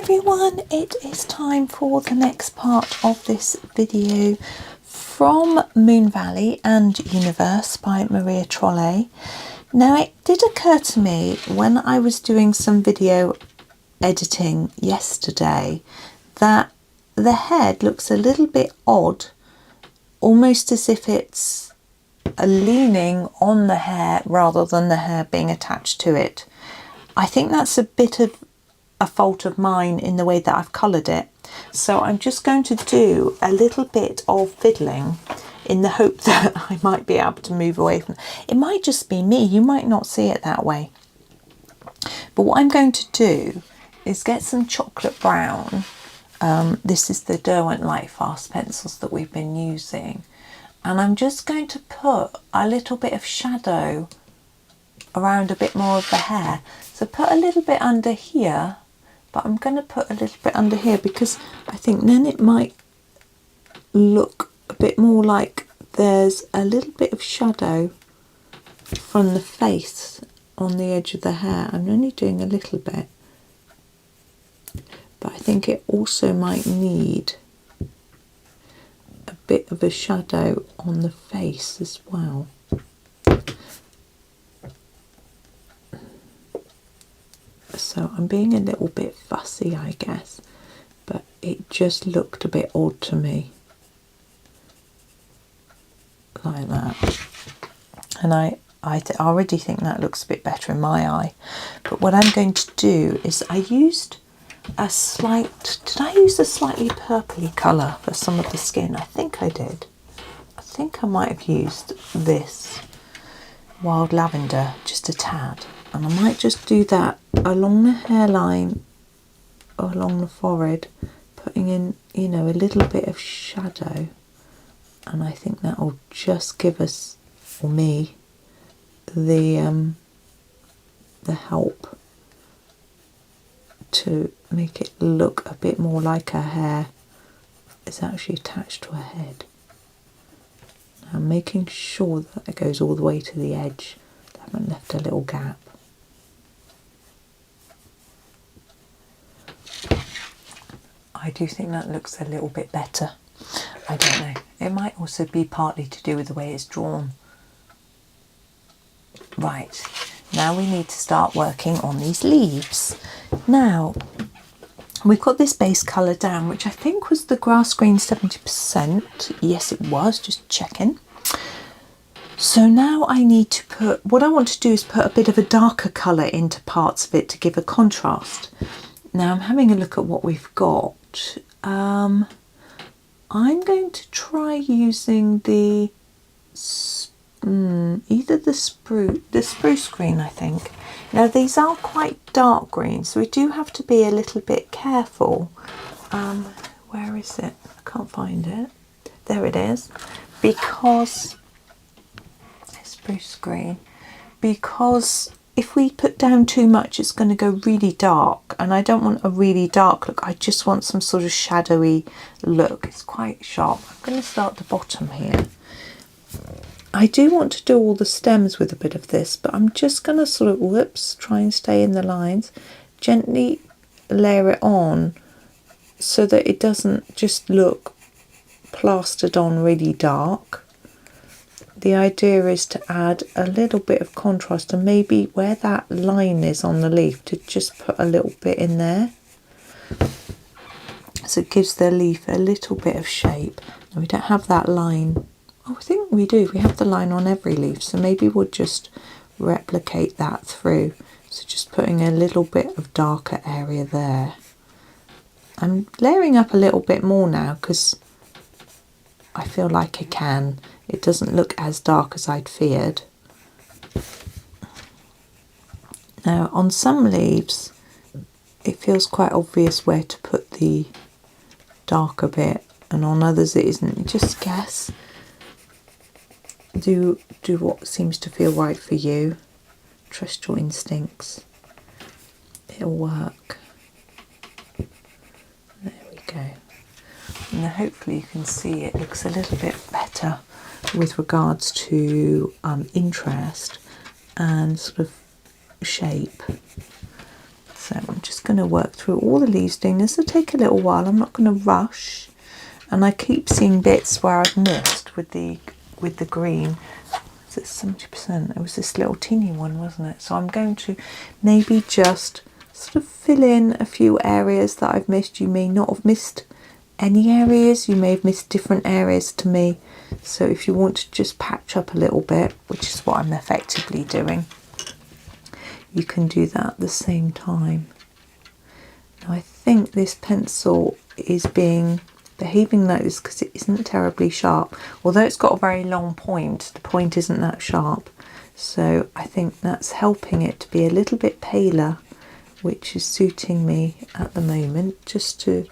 everyone, it is time for the next part of this video from Moon Valley and Universe by Maria Trolle. Now it did occur to me when I was doing some video editing yesterday that the head looks a little bit odd, almost as if it's a leaning on the hair rather than the hair being attached to it. I think that's a bit of a fault of mine in the way that I've coloured it. So I'm just going to do a little bit of fiddling in the hope that I might be able to move away from it. It might just be me, you might not see it that way. But what I'm going to do is get some chocolate brown. This is the Derwent Lightfast pencils that we've been using. And I'm just going to put a little bit of shadow around a bit more of the hair. So put a little bit under here, but I'm going to put a little bit under here because I think then it might look a bit more like there's a little bit of shadow from the face on the edge of the hair. I'm only doing a little bit, but I think it also might need a bit of a shadow on the face as well. So I'm being a little bit fussy, I guess, but it just looked a bit odd to me, like that. And I already think that looks a bit better in my eye. But what I'm going to do is I used a slight, did I use a slightly purpley colour for some of the skin? I think I did. I think I might have used this wild lavender, just a tad. And I might just do that along the hairline, along the forehead, putting in, you know, a little bit of shadow. And I think that will just give us, or me, the help to make it look a bit more like her hair is actually attached to her head. Now making sure that it goes all the way to the edge. I haven't left a little gap. I do think that looks a little bit better. I don't know. It might also be partly to do with the way it's drawn. Right, now we need to start working on these leaves. Now, we've got this base colour down, which I think was the grass green 70%. Yes, it was, just checking. So now I need to put, what I want to do is put a bit of a darker colour into parts of it to give a contrast. Now I'm having a look at what we've got. I'm going to try using the either the spruce green, I think. Now these are quite dark green, so we do have to be a little bit careful. Where is it? I can't find it. There it is. Because spruce green, because if we put down too much it's going to go really dark, and I don't want a really dark look. I just want some sort of shadowy look. It's quite sharp. I'm going to start the bottom here. I do want to do all the stems with a bit of this, but I'm just going to sort of, whoops, try and stay in the lines, gently layer it on so that it doesn't just look plastered on really dark. The idea is to add a little bit of contrast, and maybe where that line is on the leaf to just put a little bit in there. So it gives the leaf a little bit of shape. Now we don't have that line. Oh, I think we do. We have the line on every leaf, so maybe we'll just replicate that through. So just putting a little bit of darker area there. I'm layering up a little bit more now because I feel like I can. It doesn't look as dark as I'd feared. Now on some leaves it feels quite obvious where to put the darker bit, and on others it isn't. Just guess. Do what seems to feel right for you. Trust your instincts. It'll work. There we go. And hopefully you can see it looks a little bit better with regards to interest and sort of shape. So I'm just going to work through all the leaves doing this. Will take a little while. I'm not going to rush. And I keep seeing bits where I've missed with the green. Is it 70%? It was this little teeny one, wasn't it? So I'm going to maybe just sort of fill in a few areas that I've missed. You may not have missed any areas. You may have missed different areas to me. So if you want to just patch up a little bit, which is what I'm effectively doing, you can do that at the same time. Now I think this pencil is behaving like this because it isn't terribly sharp. Although it's got a very long point, the point isn't that sharp. So I think that's helping it to be a little bit paler, which is suiting me at the moment, just to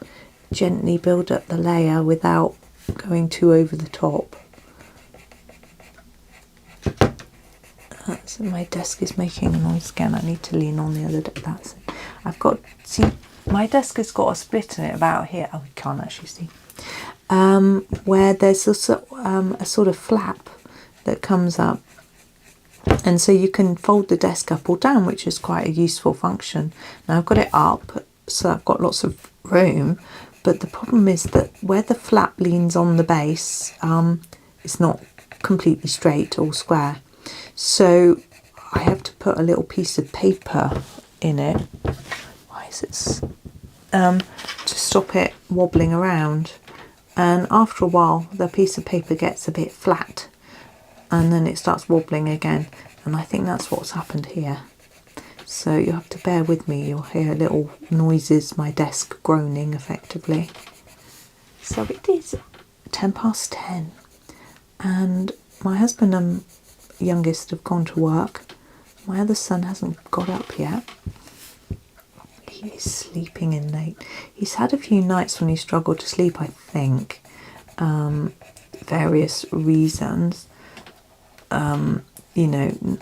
gently build up the layer without going too over the top. So my desk is making a noise again. I need to lean on the other desk. That's it. I've got, see, my desk has got a split in it about here. Oh, we can't actually see. Where there's a sort of flap that comes up. And so you can fold the desk up or down, which is quite a useful function. Now I've got it up, so I've got lots of room. But the problem is that where the flap leans on the base, it's not completely straight or square. So I have to put a little piece of paper in it. Why is it? To stop it wobbling around. And after a while, the piece of paper gets a bit flat, and then it starts wobbling again. And I think that's what's happened here. So you have to bear with me. You'll hear little noises, my desk groaning effectively. So it is 10:10, and my husband and youngest have gone to work. My other son hasn't got up yet. He is sleeping in late. He's had a few nights when he struggled to sleep, I think. Various reasons. You know,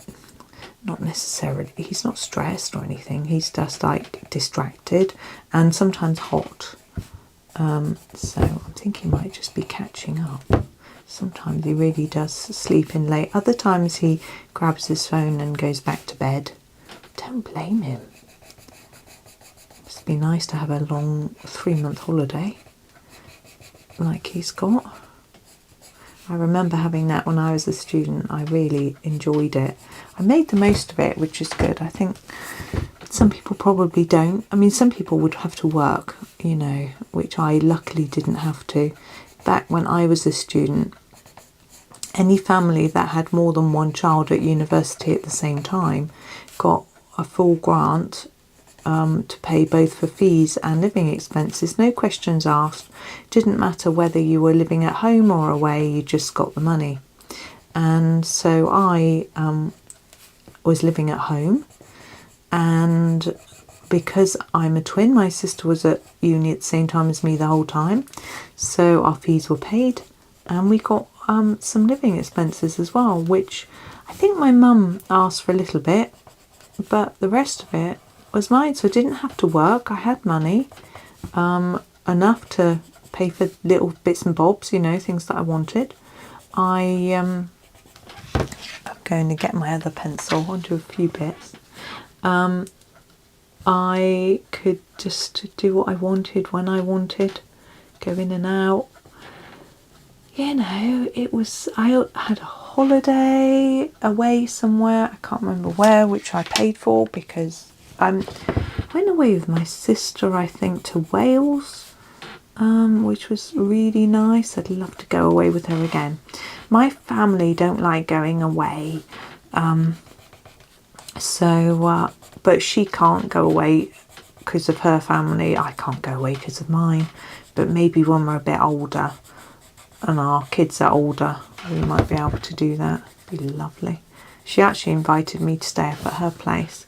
not necessarily, he's not stressed or anything. He's just like distracted and sometimes hot. So I'm thinking he might just be catching up. Sometimes he really does sleep in late. Other times he grabs his phone and goes back to bed. Don't blame him. Must be nice to have a long 3-month holiday like he's got. I remember having that when I was a student. I really enjoyed it. I made the most of it, which is good. I think some people probably don't. I mean, some people would have to work, you know, which I luckily didn't have to. Back when I was a student, any family that had more than one child at university at the same time got a full grant to pay both for fees and living expenses, no questions asked. Didn't matter whether you were living at home or away, you just got the money. And so I was living at home, and because I'm a twin, my sister was at uni at the same time as me the whole time, so our fees were paid, and we got some living expenses as well, which I think my mum asked for a little bit, but the rest of it was mine, so I didn't have to work. I had money, enough to pay for little bits and bobs, you know, things that I wanted. I'm going to get my other pencil. I'll do a few bits. I could just do what I wanted when I wanted, go in and out. You know, I had a holiday away somewhere, I can't remember where, which I paid for because I went away with my sister, I think, to Wales, which was really nice. I'd love to go away with her again. My family don't like going away, but she can't go away because of her family. I can't go away because of mine, but maybe when we're a bit older and our kids are older, we might be able to do that. It'd be lovely. She actually invited me to stay up at her place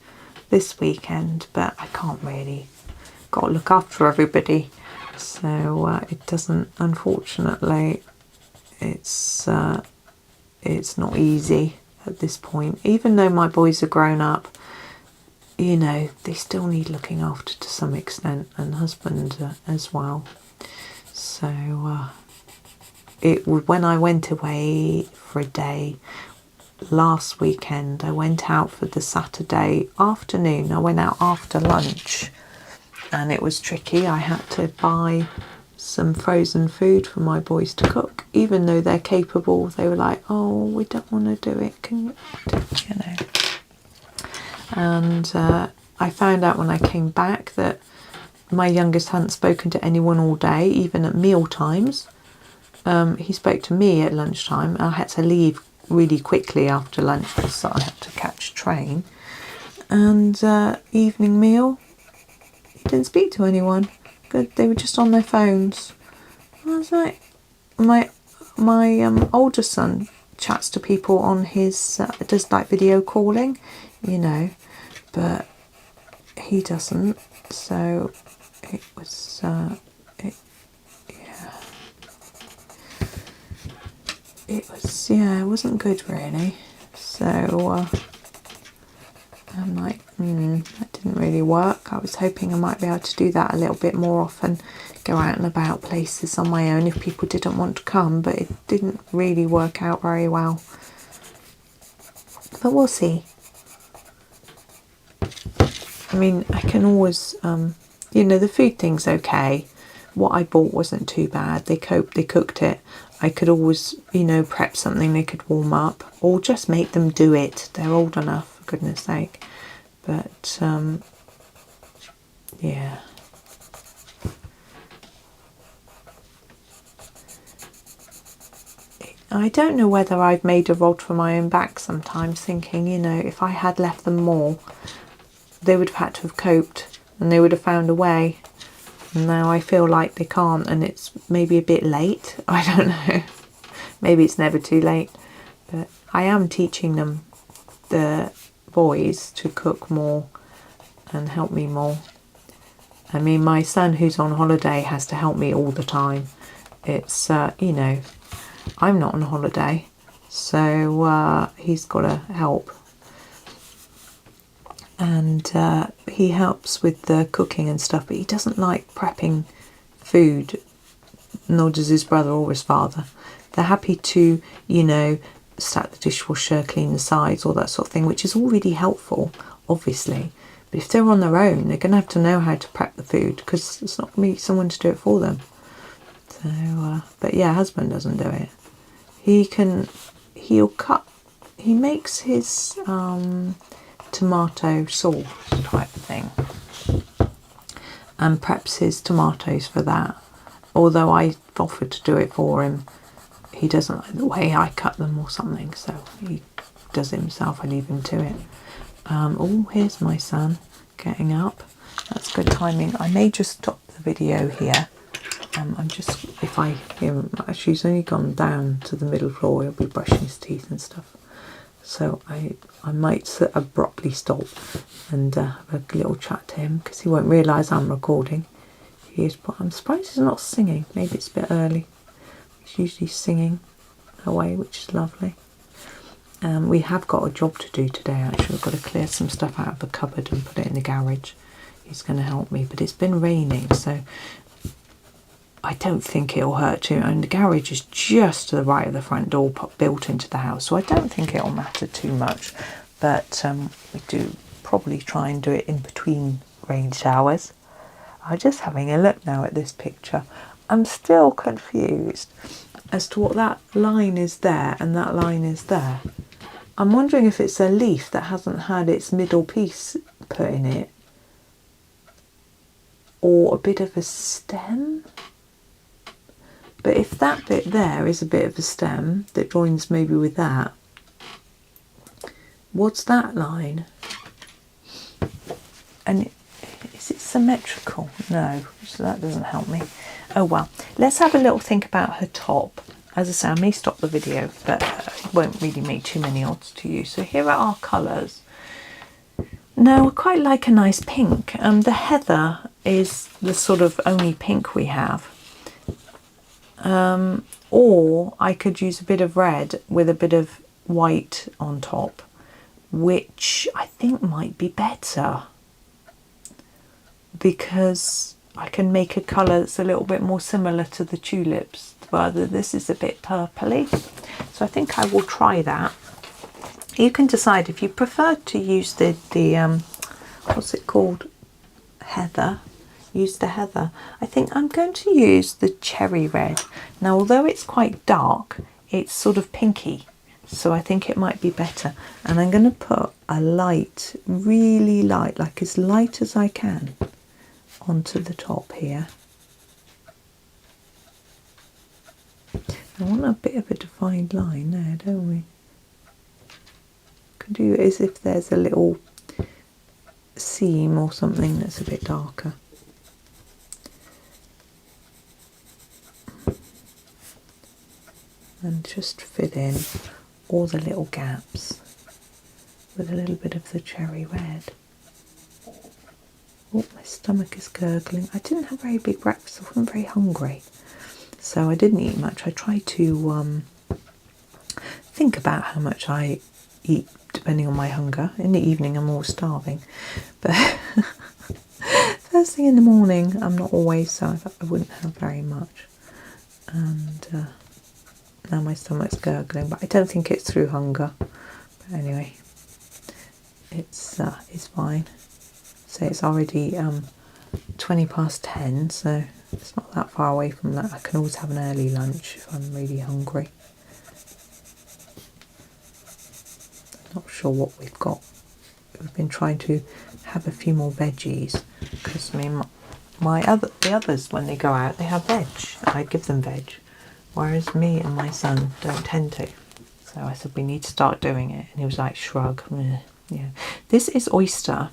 this weekend, but I can't really. Got to look after everybody, so it doesn't. Unfortunately, it's not easy at this point. Even though my boys are grown up, you know, they still need looking after to some extent, and husband as well. So when I went away for a day, last weekend I went out for the Saturday afternoon. I went out after lunch and it was tricky. I had to buy some frozen food for my boys to cook, even though they're capable. They were like, oh, we don't want to do it, can you do it? You know. And I found out when I came back that my youngest hadn't spoken to anyone all day, even at meal times. He spoke to me at lunchtime. I had to leave really quickly after lunch because I had to catch a train. And evening meal, he didn't speak to anyone. Good, they were just on their phones. I was like, my older son chats to people on his does like video calling, you know, but he doesn't. So it was it wasn't good really. So I'm like, that didn't really work. I was hoping I might be able to do that a little bit more often, go out and about places on my own if people didn't want to come, but it didn't really work out very well. But we'll see. I mean, I can always, you know, the food thing's okay. What I bought wasn't too bad. They cooked it. I could always, you know, prep something they could warm up, or just make them do it. They're old enough, for goodness sake. But yeah. I don't know whether I've made a rod for my own back sometimes, thinking, you know, if I had left them more, they would have had to have coped and they would have found a way. And now I feel like they can't, and it's maybe a bit late. I don't know. Maybe it's never too late. But I am teaching them, the boys, to cook more and help me more. I mean, my son who's on holiday has to help me all the time. It's, you know, I'm not on holiday, so he's got to help. And he helps with the cooking and stuff, but he doesn't like prepping food, nor does his brother or his father. They're happy to, you know, stack the dishwasher, clean the sides, all that sort of thing, which is all really helpful, obviously. But if they're on their own, they're going to have to know how to prep the food, because it's not going to be someone to do it for them. So, but yeah, husband doesn't do it. He'll cut, he makes his tomato sauce type thing and preps his tomatoes for that. Although I've offered to do it for him, he doesn't like the way I cut them or something, so he does it himself. I leave him to it. Oh, here's my son getting up. That's good timing. I may just stop the video here. I'm just, if I hear him, actually he's only gone down to the middle floor, he'll be brushing his teeth and stuff. So I might abruptly stop and have a little chat to him, because he won't realise I'm recording. I'm surprised he's not singing. Maybe it's a bit early. He's usually singing away, which is lovely. We have got a job to do today, actually. We've got to clear some stuff out of the cupboard and put it in the garage. He's going to help me, but it's been raining, so I don't think it'll hurt too. And the garage is just to the right of the front door, built into the house, so I don't think it'll matter too much. But we do probably try and do it in between rain showers. I'm just having a look now at this picture. I'm still confused as to what that line is there and that line is there. I'm wondering if it's a leaf that hasn't had its middle piece put in it, or a bit of a stem. But if that bit there is a bit of a stem that joins maybe with that, what's that line? And is it symmetrical? No, so that doesn't help me. Oh well, let's have a little think about her top. As I say, I may stop the video, but it won't really make too many odds to you. So here are our colours. Now, I quite like a nice pink. The heather is the sort of only pink we have. Or I could use a bit of red with a bit of white on top, which I think might be better, because I can make a colour that's a little bit more similar to the tulips, rather this is a bit purpley. So I think I will try that. You can decide if you prefer to use the what's it called, heather. Use the heather. I think I'm going to use the cherry red. Now, although it's quite dark, it's sort of pinky, so I think it might be better. And I'm going to put a light, really light, like as light as I can, onto the top here. I want a bit of a defined line there, don't we? Could do it as if there's a little seam or something that's a bit darker. And just fill in all the little gaps with a little bit of the cherry red. Oh, my stomach is gurgling. I didn't have a very big breakfast, I wasn't very hungry, so I didn't eat much. I try to think about how much I eat depending on my hunger. In the evening I'm always starving, but first thing in the morning I'm not always, so I wouldn't have very much. And now my stomach's gurgling, but I don't think it's through hunger. But anyway, it's fine. So it's already 20 past 10, so it's not that far away from that. I can always have an early lunch if I'm really hungry. Not sure what we've got. We've been trying to have a few more veggies because the others, when they go out, they have veg. I give them veg, whereas me and my son don't tend to. So I said we need to start doing it, and he was like, shrug. Yeah, this is oyster.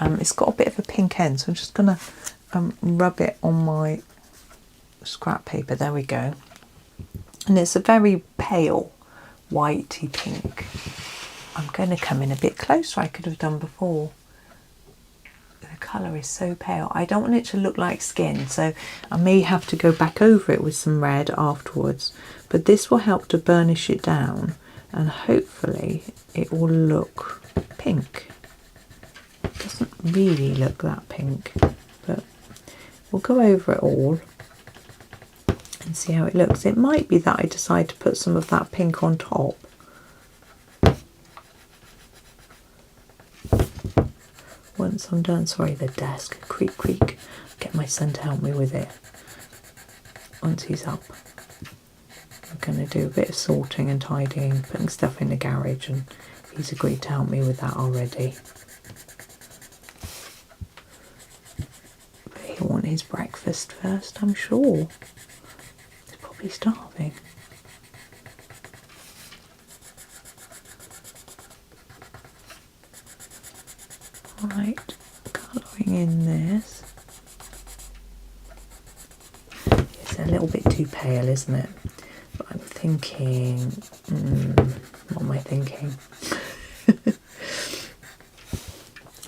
It's got a bit of a pink end, so I'm just gonna rub it on my scrap paper. There we go. And it's a very pale whitey pink. I'm going to come in a bit closer. I could have done before. The colour is so pale. I don't want it to look like skin, so I may have to go back over it with some red afterwards. But this will help to burnish it down, and hopefully it will look pink. It doesn't really look that pink, but we'll go over it all and see how it looks. It might be that I decide to put some of that pink on top. Once I'm done, sorry, the desk, creak, creak. Get my son to help me with it. Once he's up, I'm going to do a bit of sorting and tidying, putting stuff in the garage, and he's agreed to help me with that already. But he'll want his breakfast first, I'm sure. He's probably starving. Right, colouring in this. It's a little bit too pale, isn't it? But I'm thinking, what am I thinking?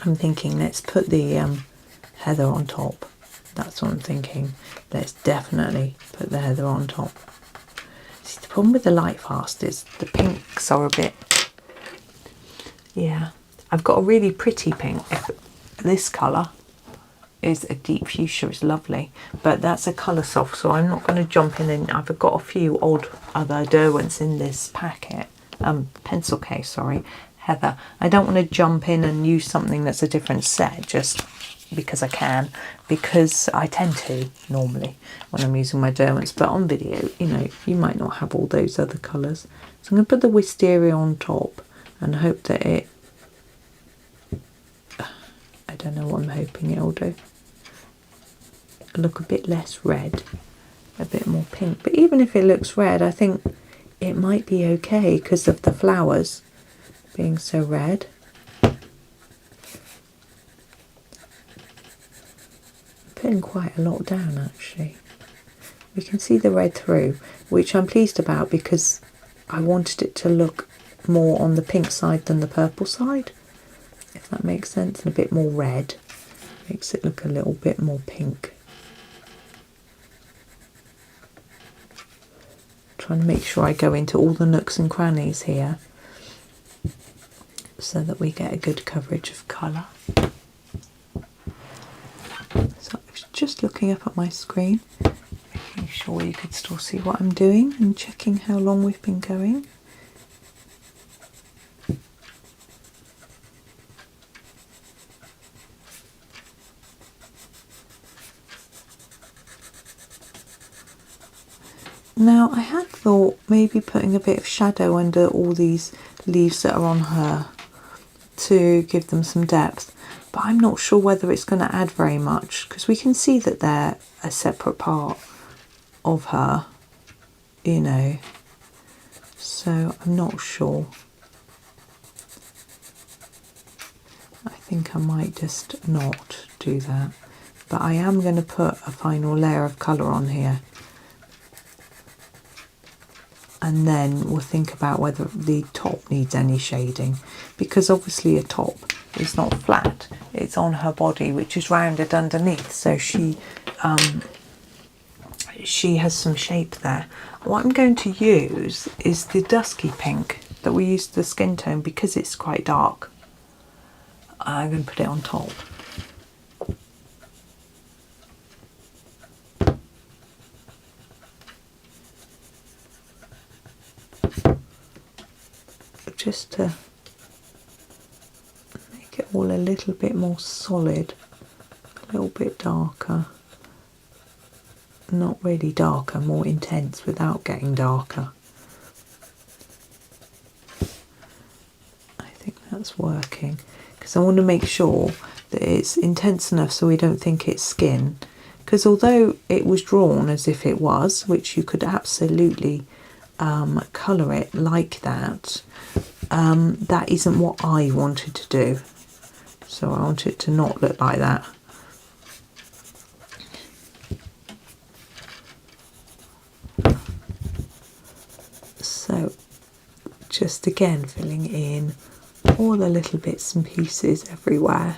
I'm thinking let's put the heather on top. That's what I'm thinking. Let's definitely put the heather on top. See, the problem with the Lightfast is the pinks are a bit, yeah. I've got a really pretty pink. This colour is a deep fuchsia, it's lovely, but that's a colour soft, so I'm not going to jump in. And I've got a few old other Derwents in this packet, pencil case, sorry, heather. I don't want to jump in and use something that's a different set just because I can, because I tend to normally when I'm using my Derwents, but on video, you know, you might not have all those other colours. So I'm going to put the wisteria on top and hope that it, I don't know what I'm hoping it'll do. It'll look a bit less red, a bit more pink. But even if it looks red, I think it might be okay because of the flowers being so red. I'm putting quite a lot down actually. We can see the red through, which I'm pleased about because I wanted it to look more on the pink side than the purple side. If that makes sense, and a bit more red makes it look a little bit more pink. Trying to make sure I go into all the nooks and crannies here so that we get a good coverage of colour. So I was just looking up at my screen, making sure you could still see what I'm doing and checking how long we've been going. Now I had thought maybe putting a bit of shadow under all these leaves that are on her to give them some depth, but I'm not sure whether it's going to add very much because we can see that they're a separate part of her, you know, so I'm not sure. I think I might just not do that, but I am going to put a final layer of colour on here, and then we'll think about whether the top needs any shading, because obviously a top is not flat, it's on her body which is rounded underneath, so she has some shape there. What I'm going to use is the dusky pink that we used the skin tone because it's quite dark. I'm going to put it on top. Just to make it all a little bit more solid, a little bit darker. Not really darker, more intense without getting darker. I think that's working because I want to make sure that it's intense enough so we don't think it's skin, because although it was drawn as if it was, which you could absolutely colour it like that, that isn't what I wanted to do, so I want it to not look like that. So just again filling in all the little bits and pieces everywhere.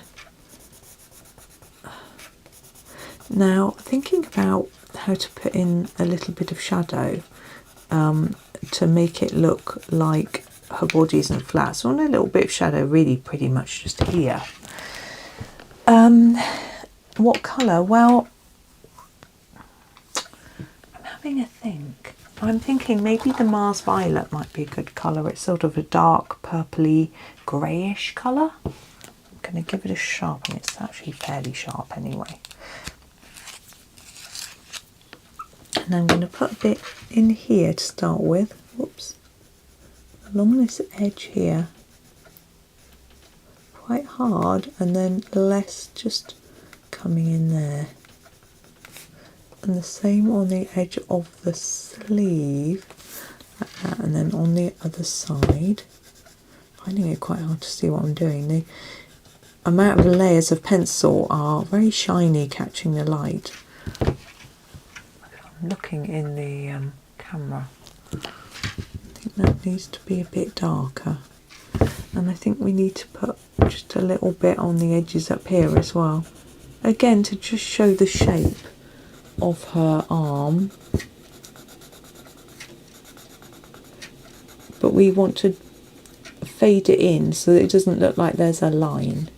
Now thinking about how to put in a little bit of shadow to make it look like her body isn't flat, so I want a little bit of shadow really pretty much just here. What colour? Well, I'm having a think. I'm thinking maybe the Mars Violet might be a good colour. It's sort of a dark purpley greyish colour. I'm going to give it a sharpen. It's actually fairly sharp anyway. And I'm going to put a bit in here to start with. Whoops. Along this edge here. Quite hard, and then less just coming in there. And the same on the edge of the sleeve, like that, and then on the other side. Finding it quite hard to see what I'm doing. The amount of layers of pencil are very shiny, catching the light. I'm looking in the camera. I think that needs to be a bit darker. And I think we need to put just a little bit on the edges up here as well. Again, to just show the shape of her arm, but we want to fade it in so that it doesn't look like there's a line.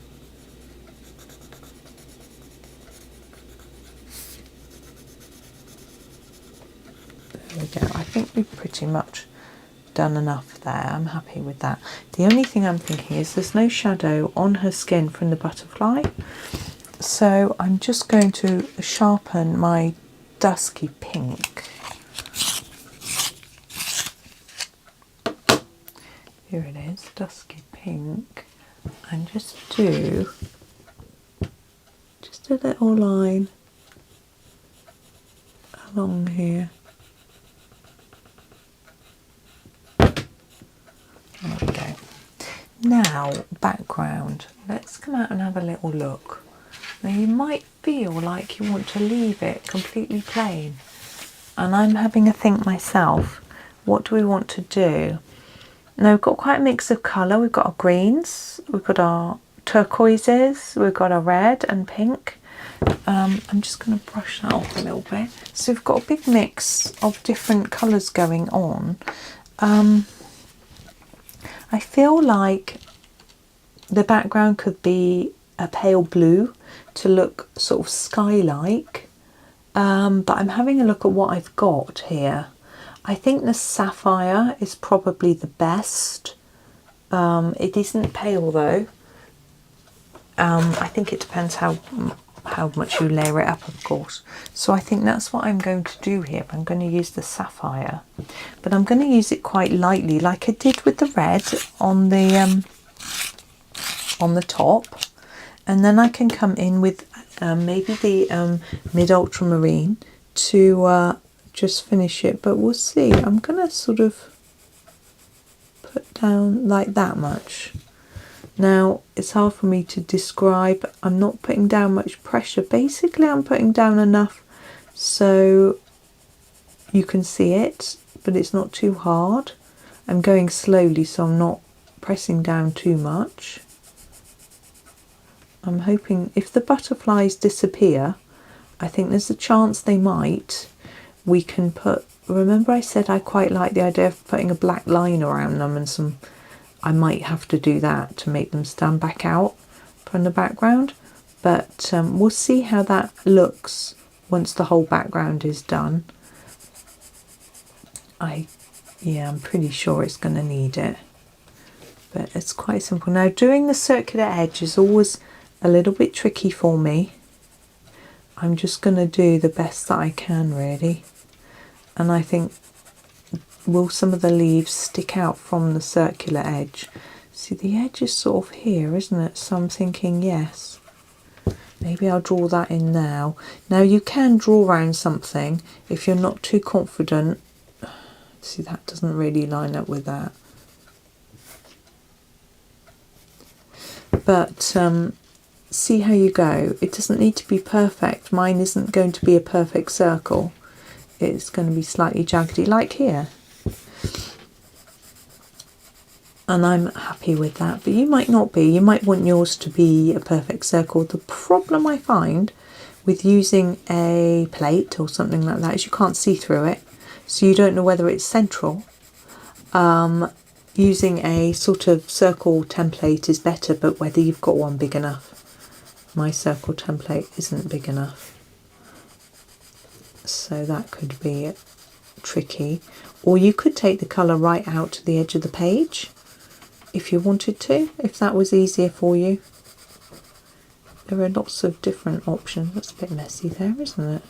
There we go. I think we've pretty much done enough there. I'm happy with that. The only thing I'm thinking is there's no shadow on her skin from the butterfly. So I'm just going to sharpen my dusky pink. Here it is, dusky pink, and just do just a little line along here. There we go. Now, background. Let's come out and have a little look. Now you might feel like you want to leave it completely plain, and I'm having a think myself, what do we want to do? Now we've got quite a mix of colour. We've got our greens, we've got our turquoises, we've got our red and pink. I'm just going to brush that off a little bit. So we've got a big mix of different colours going on. I feel like the background could be a pale blue to look sort of sky-like, but I'm having a look at what I've got here. I think the sapphire is probably the best. It isn't pale though. I think it depends how how much you layer it up, of course. So I think that's what I'm going to do here. I'm going to use the sapphire, but I'm going to use it quite lightly, like I did with the red on the top, and then I can come in with maybe the mid ultramarine to just finish it. But we'll see. I'm going to sort of put down like that much. Now, it's hard for me to describe. I'm not putting down much pressure. Basically, I'm putting down enough so you can see it, but it's not too hard. I'm going slowly, so I'm not pressing down too much. I'm hoping if the butterflies disappear, I think there's a chance they might, we can put, remember I said I quite like the idea of putting a black line around them, and some, I might have to do that to make them stand back out from the background, but we'll see how that looks once the whole background is done. Yeah, I'm pretty sure it's going to need it, but it's quite simple. Now, doing the circular edge is always a little bit tricky for me. I'm just going to do the best that I can, really, and I think, will some of the leaves stick out from the circular edge? See, the edge is sort of here, isn't it? So I'm thinking yes. Maybe I'll draw that in now. Now, you can draw around something if you're not too confident. See, that doesn't really line up with that. But see how you go. It doesn't need to be perfect. Mine isn't going to be a perfect circle. It's going to be slightly jaggedy, like here. And I'm happy with that, but you might not be. You might want yours to be a perfect circle. The problem I find with using a plate or something like that is you can't see through it, so you don't know whether it's central. Using a sort of circle template is better, but whether you've got one big enough. My circle template isn't big enough, so that could be tricky. Or you could take the colour right out to the edge of the page if you wanted to, if that was easier for you. There are lots of different options. That's a bit messy there, isn't it?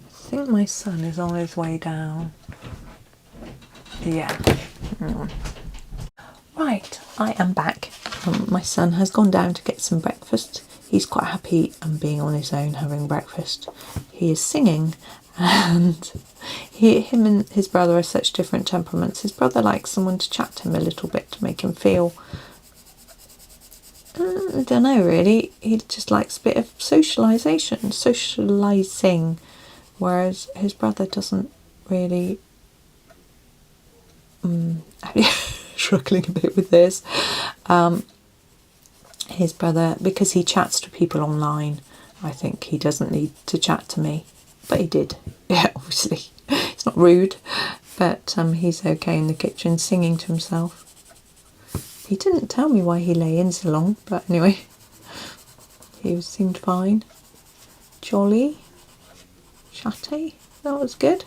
I think my son is on his way down. Yeah. Right, I am back. My son has gone down to get some breakfast. He's quite happy being on his own having breakfast. He is singing, and him and his brother are such different temperaments. His brother likes someone to chat to him a little bit to make him feel, I don't know really, he just likes a bit of socialising, whereas his brother doesn't really. Struggling a bit with this. His brother, because he chats to people online, I think he doesn't need to chat to me, but he did. Yeah, obviously it's not rude, but he's okay in the kitchen singing to himself. He didn't tell me why he lay in so long, but anyway, he seemed fine. Jolly, chatty, that was good.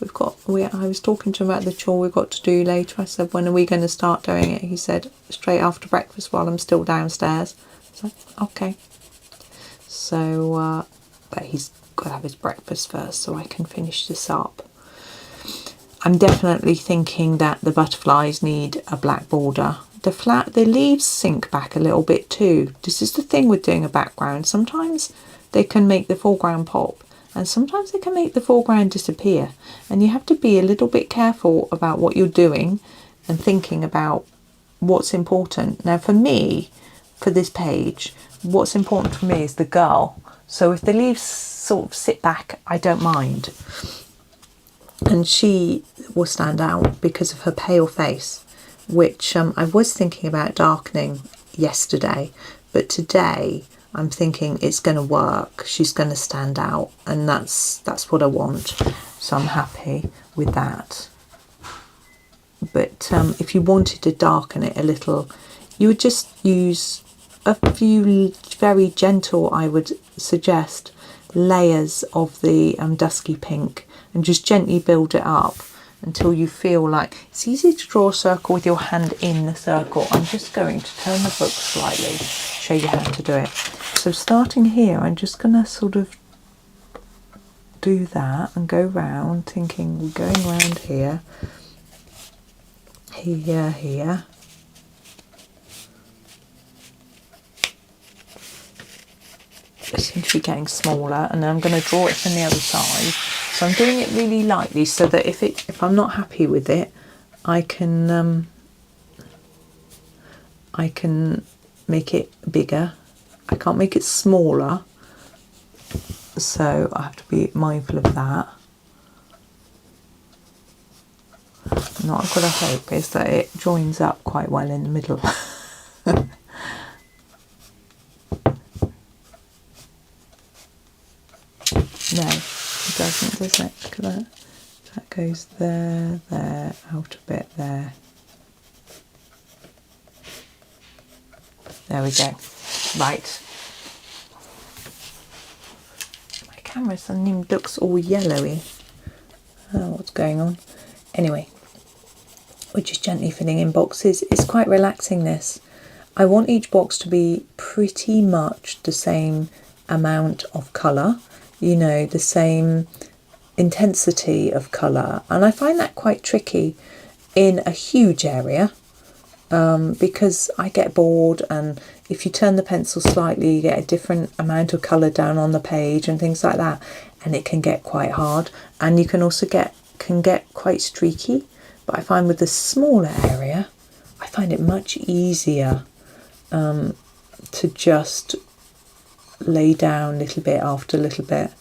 I was talking to him about the chore we've got to do later. I said, when are we going to start doing it? He said, straight after breakfast while I'm still downstairs. I was like, okay. So, but he's got to have his breakfast first so I can finish this up. I'm definitely thinking that the butterflies need a black border. The leaves sink back a little bit too. This is the thing with doing a background. Sometimes they can make the foreground pop, and sometimes they can make the foreground disappear, and you have to be a little bit careful about what you're doing and thinking about what's important. Now for me, for this page, what's important for me is the girl. So if the leaves sort of sit back, I don't mind. And she will stand out because of her pale face, which I was thinking about darkening yesterday, but today I'm thinking it's going to work. She's going to stand out, and that's what I want. So I'm happy with that. But if you wanted to darken it a little, you would just use a few very gentle, I would suggest, layers of the dusky pink, and just gently build it up until you feel like it's easy to draw a circle with your hand in the circle. I'm just going to turn the book slightly, show you how to do it. So starting here, I'm just going to sort of do that and go round, thinking we're going round here, here, here. It seems to be getting smaller, and then I'm going to draw it from the other side. So I'm doing it really lightly so that if I'm not happy with it, I can make it bigger. I can't make it smaller, so I have to be mindful of that. And what I've got to hope is that it joins up quite well in the middle. No, it doesn't, does it? Look at that. That goes there, there, out a bit there. There we go. Right. My camera suddenly looks all yellowy. Oh, what's going on? Anyway, we're just gently filling in boxes. It's quite relaxing, this. I want each box to be pretty much the same amount of colour. You know, the same intensity of colour, and I find that quite tricky in a huge area because I get bored, and if you turn the pencil slightly you get a different amount of colour down on the page and things like that, and it can get quite hard, and you can also get quite streaky. But I find with the smaller area I find it much easier to just lay down little bit after little bit.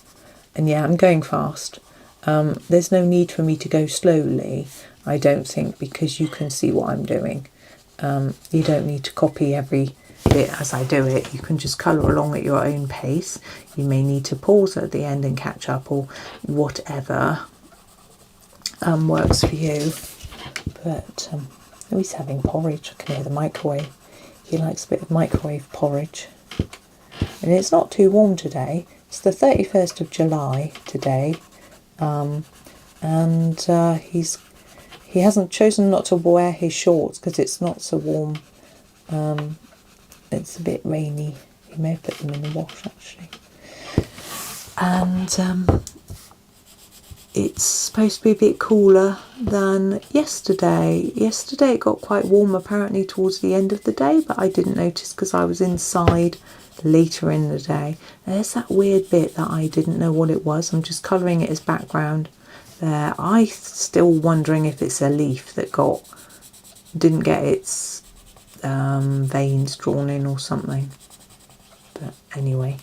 And yeah, I'm going fast. There's no need for me to go slowly, I don't think, because you can see what I'm doing. You don't need to copy every bit as I do it. You can just colour along at your own pace. You may need to pause at the end and catch up, or whatever works for you. But oh, he's having porridge. I can hear the microwave. He likes a bit of microwave porridge. And it's not too warm today. It's the 31st of July today, and he hasn't chosen not to wear his shorts because it's not so warm. It's a bit rainy. He may have put them in the wash actually. And it's supposed to be a bit cooler than yesterday. Yesterday it got quite warm apparently towards the end of the day, but I didn't notice because I was inside later in the day. There's that weird bit that I didn't know what it was. I'm just colouring it as background there. I'm still wondering if it's a leaf that didn't get its veins drawn in or something. But anyway,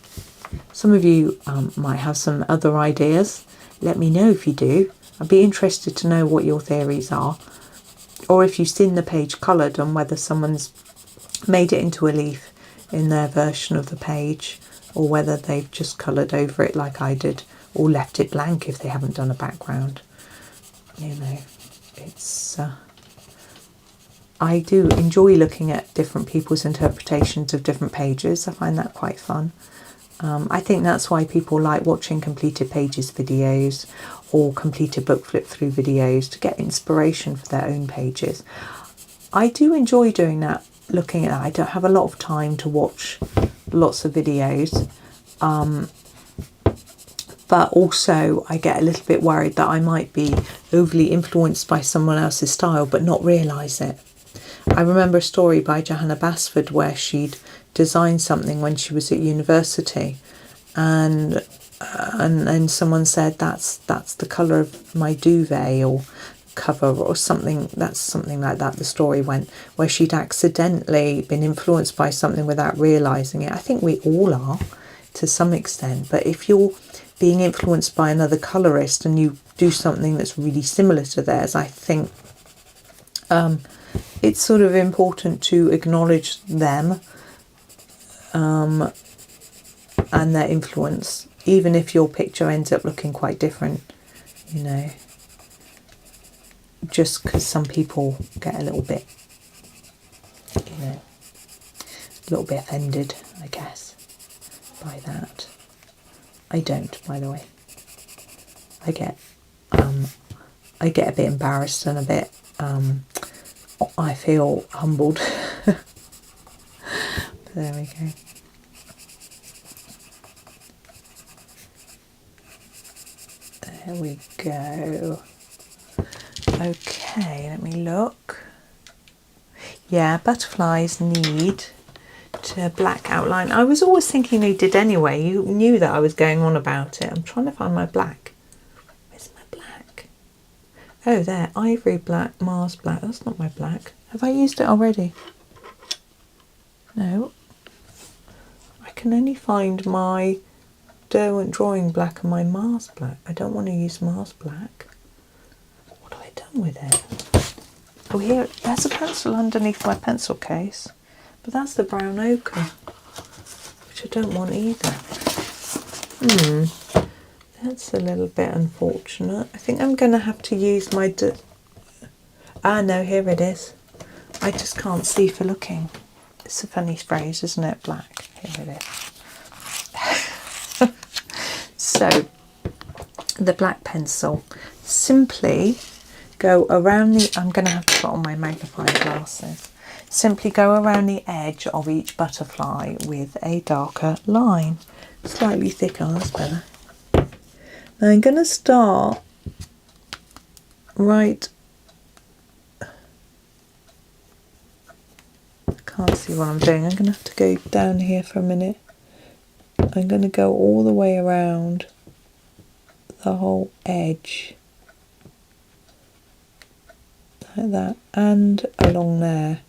some of you might have some other ideas. Let me know if you do. I'd be interested to know what your theories are, or if you've seen the page coloured and whether someone's made it into a leaf in their version of the page, or whether they've just coloured over it like I did, or left it blank if they haven't done a background. You know, it's I do enjoy looking at different people's interpretations of different pages. I find that quite fun. I think that's why people like watching completed pages videos or completed book flip through videos, to get inspiration for their own pages. I do enjoy doing that, looking at that. I don't have a lot of time to watch lots of videos, but also I get a little bit worried that I might be overly influenced by someone else's style but not realise it. I remember a story by Johanna Basford where she'd designed something when she was at university, and then someone said that's the colour of my duvet or cover or something. That's something like that the story went, where she'd accidentally been influenced by something without realising it. I think we all are to some extent, but if you're being influenced by another colourist and you do something that's really similar to theirs, I think it's sort of important to acknowledge them and their influence, even if your picture ends up looking quite different, you know, just because some people get a little bit, you know, a little bit offended, I guess, by that. I don't, by the way. I get a bit embarrassed and a bit I feel humbled. But there we go. There we go. Okay, let me look. Yeah, butterflies need to black outline. I was always thinking they did anyway. You knew that I was going on about it. I'm trying to find my black. Where's my black? Oh, there. Ivory black, Mars black. That's not my black. Have I used it already? No. I can only find my Derwent drawing black and my Mars black. I don't want to use Mars black. What have I done with it? Oh, here, there's a pencil underneath my pencil case. But that's the brown ochre, which I don't want either. That's a little bit unfortunate. I think I'm going to have to use my... no, here it is. I just can't see for looking. It's a funny phrase, isn't it? Black. Here it is. So, the black pencil. Simply go around the... I'm going to have to put on my magnifying glasses. Simply go around the edge of each butterfly with a darker line. Slightly thicker, that's better. Now I'm going to start right... Can't see what I'm doing. I'm going to have to go down here for a minute. I'm going to go all the way around the whole edge. Like that. And along there.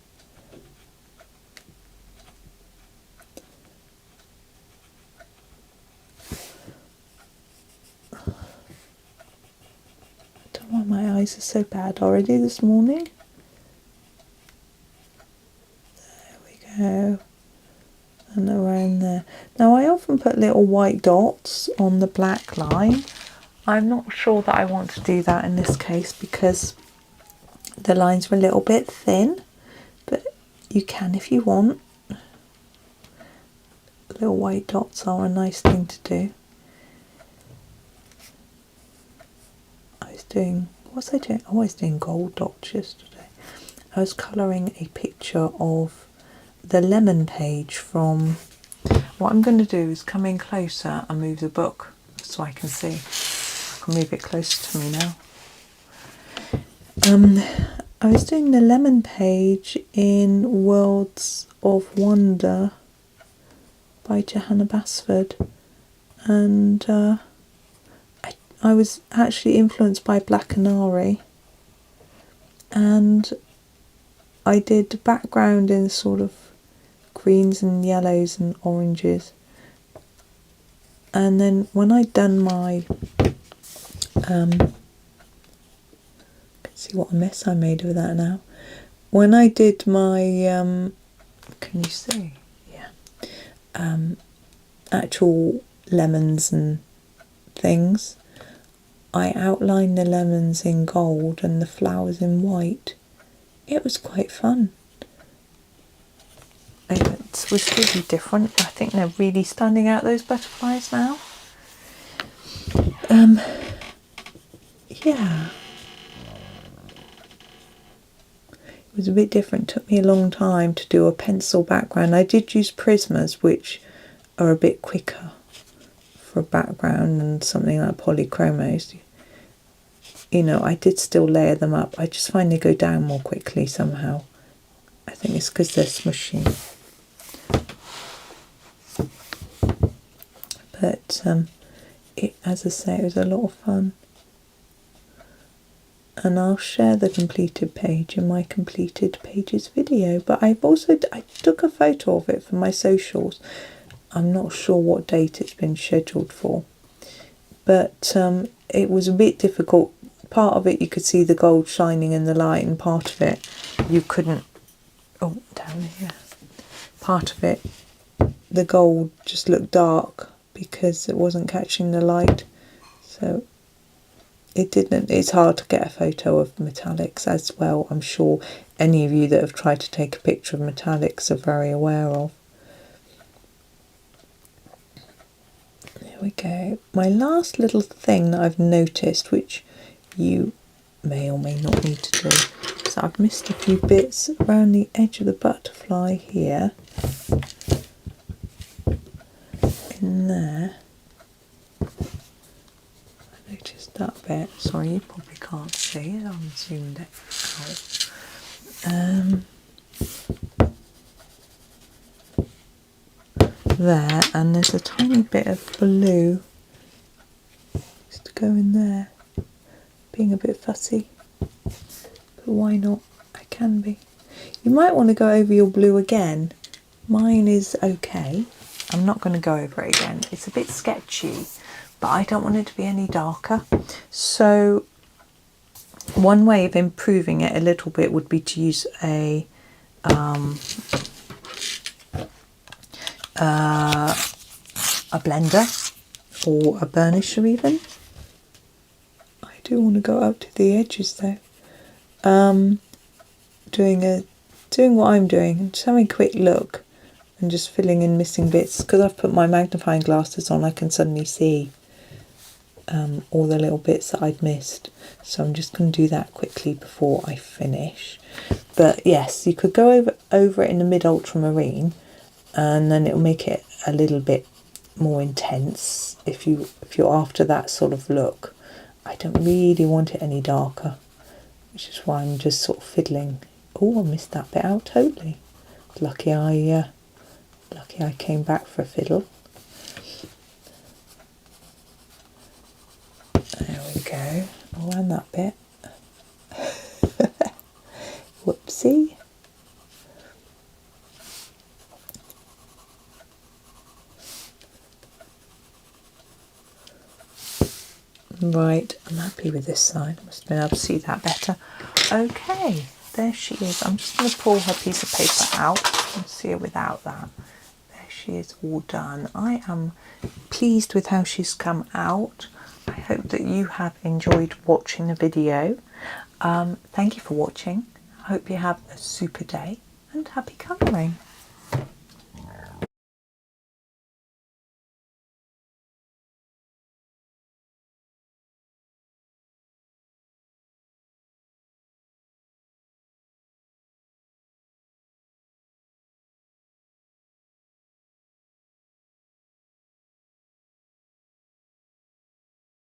I don't know why my eyes are so bad already this morning. And around there. Now I often put little white dots on the black line. I'm not sure that I want to do that in this case because the lines were a little bit thin, but you can if you want. Little white dots are a nice thing to do. What was I doing? Oh, I was doing gold dots yesterday. I was colouring a picture of the lemon page from... What I'm going to do is come in closer and move the book so I can see. I can move it closer to me now. I was doing the lemon page in Worlds of Wonder by Johanna Basford, and I was actually influenced by Black Canary, and I did the background in sort of greens and yellows and oranges, and then when I'd done my see what a mess I made of that now. When I did my can you see? Yeah. Actual lemons and things, I outlined the lemons in gold and the flowers in white. It was quite fun. It was really different. I think they're really standing out, those butterflies now. Yeah. It was a bit different. It took me a long time to do a pencil background. I did use Prismas, which are a bit quicker for a background than something like polychromos. You know, I did still layer them up. I just find they go down more quickly somehow. I think it's because they're smushy. But as I say, it was a lot of fun. And I'll share the completed page in my completed pages video. But I took a photo of it for my socials. I'm not sure what date it's been scheduled for. But it was a bit difficult. Part of it you could see the gold shining in the light, and part of it you couldn't. Oh, down here. Part of it, the gold just looked dark because it wasn't catching the light. So it's hard to get a photo of metallics as well. I'm sure any of you that have tried to take a picture of metallics are very aware of. There we go. My last little thing that I've noticed, which you may or may not need to do, so I've missed a few bits around the edge of the butterfly here. In there. I noticed that bit. Sorry, you probably can't see it. I've zoomed it out. There, and there's a tiny bit of blue just to go in there. Being a bit fussy, but why not? I can be. You might want to go over your blue again. Mine is okay. I'm not going to go over it again. It's a bit sketchy, but I don't want it to be any darker. So one way of improving it a little bit would be to use a blender or a burnisher even. I do want to go up to the edges though. Doing what I'm doing, just having a quick look and just filling in missing bits. Because I've put my magnifying glasses on, I can suddenly see all the little bits that I'd missed. So I'm just going to do that quickly before I finish. But yes, you could go over it in the mid ultramarine, and then it'll make it a little bit more intense if you're after that sort of look. I don't really want it any darker, which is why I'm just sort of fiddling. Oh, I missed that bit out totally. Lucky I came back for a fiddle. There we go. Around that bit. Whoopsie. Right, I'm happy with this side. I must have been able to see that better. Okay, there she is. I'm just going to pull her piece of paper out and see her without that. There she is, all done. I am pleased with how she's come out. I hope that you have enjoyed watching the video. Thank you for watching. I hope you have a super day and happy colouring.